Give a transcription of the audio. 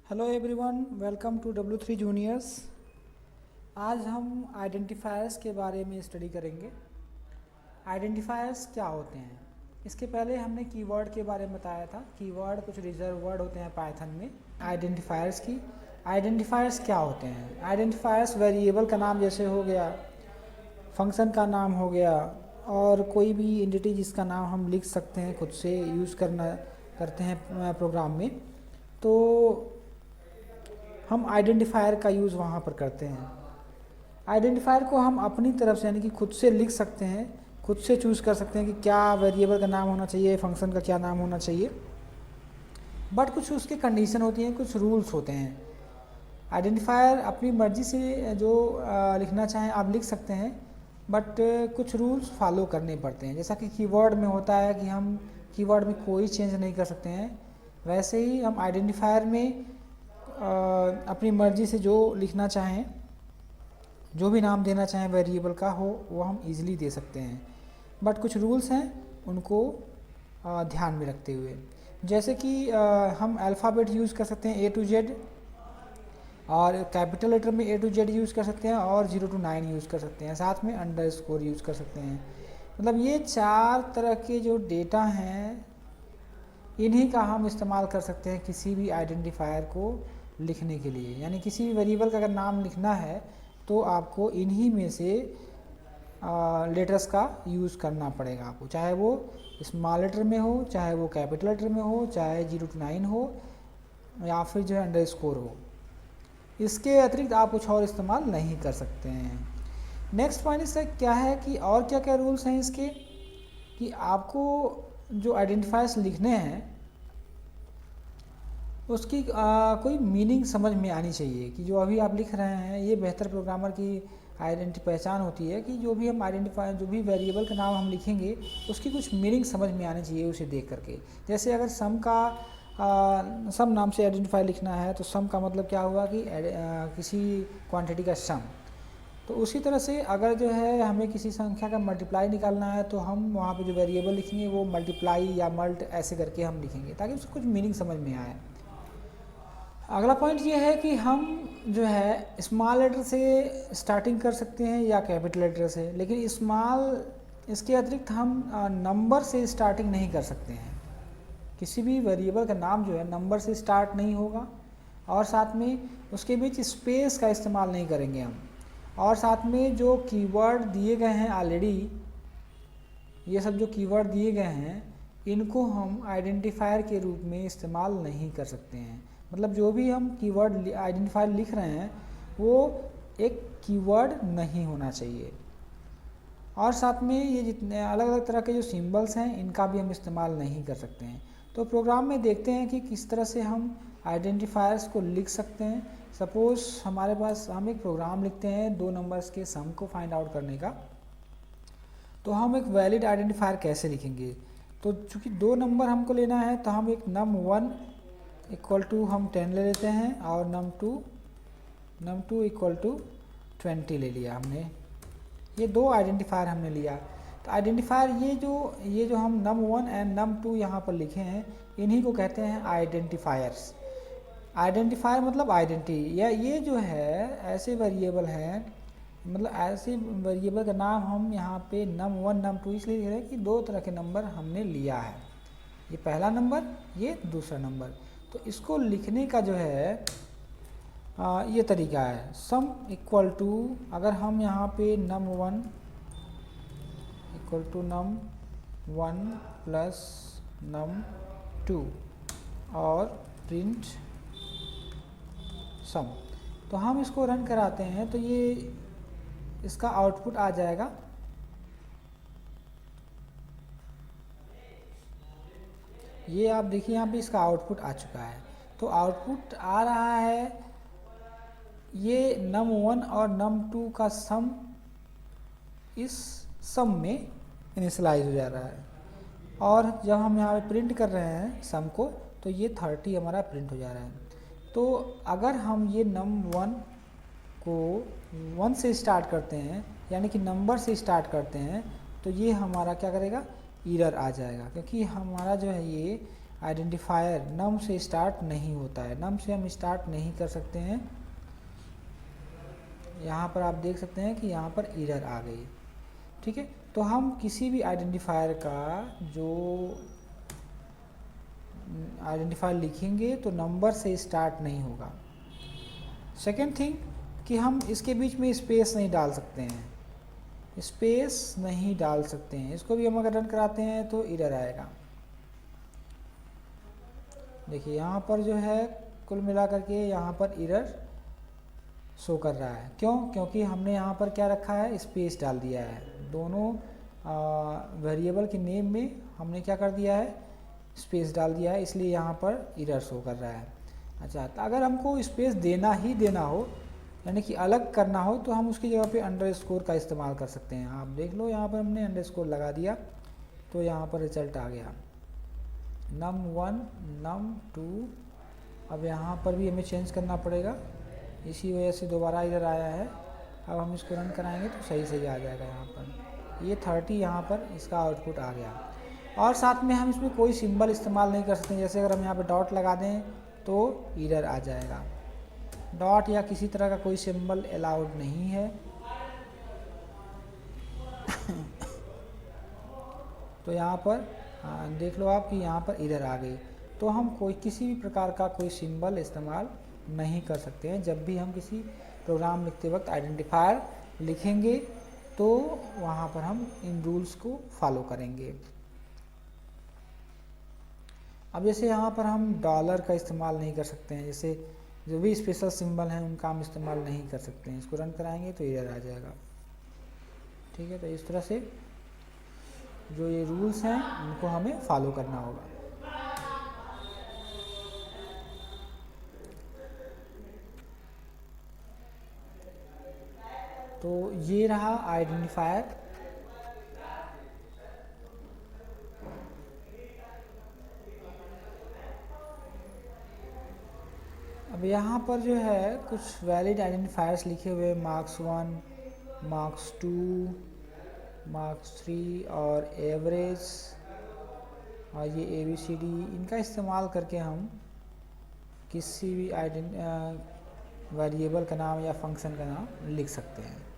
Hello everyone, welcome to W3 juniors. आज हम identifiers के बारे में स्टडी करेंगे। आइडेंटिफायर्स क्या होते हैं? इसके पहले हमने कीवर्ड के बारे में बताया था। कीवर्ड कुछ रिजर्व वर्ड होते हैं पाइथन में आइडेंटिफायर्स की। आइडेंटिफायर्स क्या होते हैं? आइडेंटिफायर्स वेरिएबल का नाम जैसे हो गया, फंक्शन का नाम हो गया, और कोई भी एंटिटी जिसका नाम हम लिख सकते हैं, खुद से यूज़ करते हैं प्रोग्राम में, तो हम आइडेंटिफायर का यूज़ वहाँ पर करते हैं। आइडेंटिफायर को हम अपनी तरफ से यानी कि खुद से लिख सकते हैं, खुद से चूज़ कर सकते हैं कि क्या वेरिएबल का नाम होना चाहिए, फंक्शन का क्या नाम होना चाहिए। बट कुछ उसके कंडीशन होती हैं, कुछ रूल्स होते हैं। आइडेंटिफायर अपनी मर्ज़ी से जो लिखना चाहें आप लिख सकते हैं, बट कुछ रूल्स फॉलो करने पड़ते हैं। जैसा कि कीवर्ड में होता है कि हम कीवर्ड में कोई चेंज नहीं कर सकते हैं, वैसे ही हम आइडेंटिफायर में अपनी मर्ज़ी से जो लिखना चाहें, जो भी नाम देना चाहें वेरिएबल का हो, वो हम इजीली दे सकते हैं। बट कुछ रूल्स हैं, उनको ध्यान में रखते हुए। जैसे कि हम अल्फ़ाबेट यूज़ कर सकते हैं A to Z, और कैपिटल लेटर में A to Z यूज़ कर सकते हैं, और 0 to 9 यूज़ कर सकते हैं, साथ में अंडरस्कोर यूज़ कर सकते हैं। मतलब ये 4 तरह के जो डेटा हैं, इन्हीं का हम इस्तेमाल कर सकते हैं किसी भी आइडेंटिफायर को लिखने के लिए। यानी किसी भी वेरिएबल का अगर नाम लिखना है तो आपको इन्हीं में से लेटर्स का यूज़ करना पड़ेगा आपको, चाहे वो स्मॉल लेटर में हो, चाहे वो कैपिटल लेटर में हो, चाहे 0 to 9 हो, या फिर जो है अंडरस्कोर हो। इसके अतिरिक्त आप कुछ और इस्तेमाल नहीं कर सकते हैं। नेक्स्ट पॉइंट इसका क्या है कि और क्या क्या रूल्स हैं इसके, कि आपको जो आइडेंटिफायर्स लिखने हैं उसकी कोई मीनिंग समझ में आनी चाहिए, कि जो अभी आप लिख रहे हैं ये बेहतर प्रोग्रामर की पहचान होती है कि जो भी हम आइडेंटिफायर, जो भी वेरिएबल का नाम हम लिखेंगे उसकी कुछ मीनिंग समझ में आनी चाहिए उसे देख करके। जैसे अगर सम का सम नाम से आइडेंटिफायर लिखना है तो सम का मतलब क्या हुआ कि किसी क्वांटिटी का सम। तो उसी तरह से अगर जो है हमें किसी संख्या का मल्टीप्लाई निकालना है तो हम वहाँ पे जो वेरिएबल लिखेंगे वो मल्टीप्लाई या मल्ट ऐसे करके हम लिखेंगे, ताकि उसको कुछ मीनिंग समझ में आए। अगला पॉइंट ये है कि हम जो है स्मॉल लेटर से स्टार्टिंग कर सकते हैं या कैपिटल लेटर से, लेकिन इसके अतिरिक्त हम नंबर से स्टार्टिंग नहीं कर सकते हैं। किसी भी वेरिएबल का नाम जो है नंबर से स्टार्ट नहीं होगा, और साथ में उसके बीच स्पेस का इस्तेमाल नहीं करेंगे हम, और साथ में जो कीवर्ड दिए गए हैं ऑलरेडी, ये सब जो कीवर्ड दिए गए हैं इनको हम आइडेंटिफायर के रूप में इस्तेमाल नहीं कर सकते हैं। मतलब जो भी हम कीवर्ड आइडेंटिफायर लिख रहे हैं वो एक कीवर्ड नहीं होना चाहिए। और साथ में ये जितने अलग अलग तरह के जो सिंबल्स हैं इनका भी हम इस्तेमाल नहीं कर सकते हैं। तो प्रोग्राम में देखते हैं कि किस तरह से हम आइडेंटिफायर्स को लिख सकते हैं। सपोज़ हमारे पास हम एक प्रोग्राम लिखते हैं 2 नंबर्स के सम को फाइंड आउट करने का, तो हम एक वैलिड आइडेंटिफायर कैसे लिखेंगे? तो चूँकि 2 नंबर हमको लेना है तो हम एक num1 इक्वल टू हम 10 ले लेते हैं, और num2 इक्वल टू 20 ले लिया हमने। ये 2 आइडेंटिफायर हमने लिया। तो आइडेंटिफायर ये जो हम num1 एंड num2 यहाँ पर लिखे हैं, इन्हीं को कहते हैं आइडेंटिफायर्स। आइडेंटिफायर मतलब आइडेंटिटी, या ये जो है ऐसे वेरिएबल हैं, मतलब ऐसे वेरिएबल का नाम हम यहाँ पे num1 num2 इसलिए लिख रहे हैं कि 2 तरह के नंबर हमने लिया है, ये पहला नंबर, ये दूसरा नंबर। तो इसको लिखने का जो है ये तरीका है। सम इक्वल टू, अगर हम यहाँ पे num1 equal to num1 plus num2 और प्रिंट सम, तो हम इसको रन कराते हैं तो ये इसका आउटपुट आ जाएगा। ये आप देखिए यहाँ पे इसका आउटपुट आ चुका है। तो आउटपुट आ रहा है, ये num1 और num2 का सम इस सम में इनिशलाइज हो जा रहा है, और जब हम यहाँ पे प्रिंट कर रहे हैं सम को तो ये 30 हमारा प्रिंट हो जा रहा है। तो अगर हम ये num1 को 1 से स्टार्ट करते हैं, यानी कि नंबर से स्टार्ट करते हैं, तो ये हमारा क्या करेगा, एरर आ जाएगा, क्योंकि हमारा जो है ये आइडेंटिफायर नम से स्टार्ट नहीं होता है, नम से हम स्टार्ट नहीं कर सकते हैं। यहाँ पर आप देख सकते हैं कि यहाँ पर एरर आ गई। ठीक है, तो हम किसी भी आइडेंटिफायर का जो आइडेंटिफायर लिखेंगे तो नंबर से स्टार्ट नहीं होगा। सेकेंड थिंग कि हम इसके बीच में स्पेस नहीं डाल सकते हैं, स्पेस नहीं डाल सकते हैं। इसको भी हम अगर रन कराते हैं तो एरर आएगा। देखिए यहाँ पर जो है कुल मिलाकर के यहाँ पर एरर शो कर रहा है। क्यों? क्योंकि हमने यहाँ पर क्या रखा है, स्पेस डाल दिया है। दोनों वेरिएबल के नेम में हमने क्या कर दिया है, स्पेस डाल दिया है, इसलिए यहाँ पर एरर शो कर रहा है। अच्छा, तो अगर हमको स्पेस देना ही देना हो, यानी कि अलग करना हो, तो हम उसकी जगह पे अंडरस्कोर का इस्तेमाल कर सकते हैं। आप देख लो यहाँ पर हमने अंडरस्कोर लगा दिया तो यहाँ पर रिजल्ट आ गया num1 num2। अब यहाँ पर भी हमें चेंज करना पड़ेगा, इसी वजह से दोबारा इधर आया है। अब हम इसको रन कराएंगे तो सही सही आ जाएगा। यहाँ पर ये 30 यहाँ पर इसका आउटपुट आ गया। और साथ में हम इसमें कोई सिंबल इस्तेमाल नहीं कर सकते, जैसे अगर हम यहाँ पे डॉट लगा दें तो एरर आ जाएगा। डॉट या किसी तरह का कोई सिंबल अलाउड नहीं है। तो यहाँ पर देख लो आप कि यहाँ पर एरर आ गई। तो हम कोई किसी भी प्रकार का कोई सिंबल इस्तेमाल नहीं कर सकते हैं। जब भी हम किसी प्रोग्राम लिखते वक्त आइडेंटिफायर लिखेंगे तो वहाँ पर हम इन रूल्स को फॉलो करेंगे। अब जैसे यहाँ पर हम डॉलर का इस्तेमाल नहीं कर सकते हैं, जैसे जो भी स्पेशल सिंबल हैं उनका हम इस्तेमाल नहीं कर सकते हैं। इसको रन कराएंगे तो एरर आ जाएगा। ठीक है, तो इस तरह से जो ये रूल्स हैं उनको हमें फॉलो करना होगा। तो ये रहा आइडेंटिफायर। अब यहाँ पर जो है कुछ वैलिड आइडेंटिफायर्स लिखे हुए, मार्क्स 1, मार्क्स 2, मार्क्स 3 और एवरेज, और ये ABCD, इनका इस्तेमाल करके हम किसी भी वेरिएबल का नाम या फंक्शन का नाम लिख सकते हैं।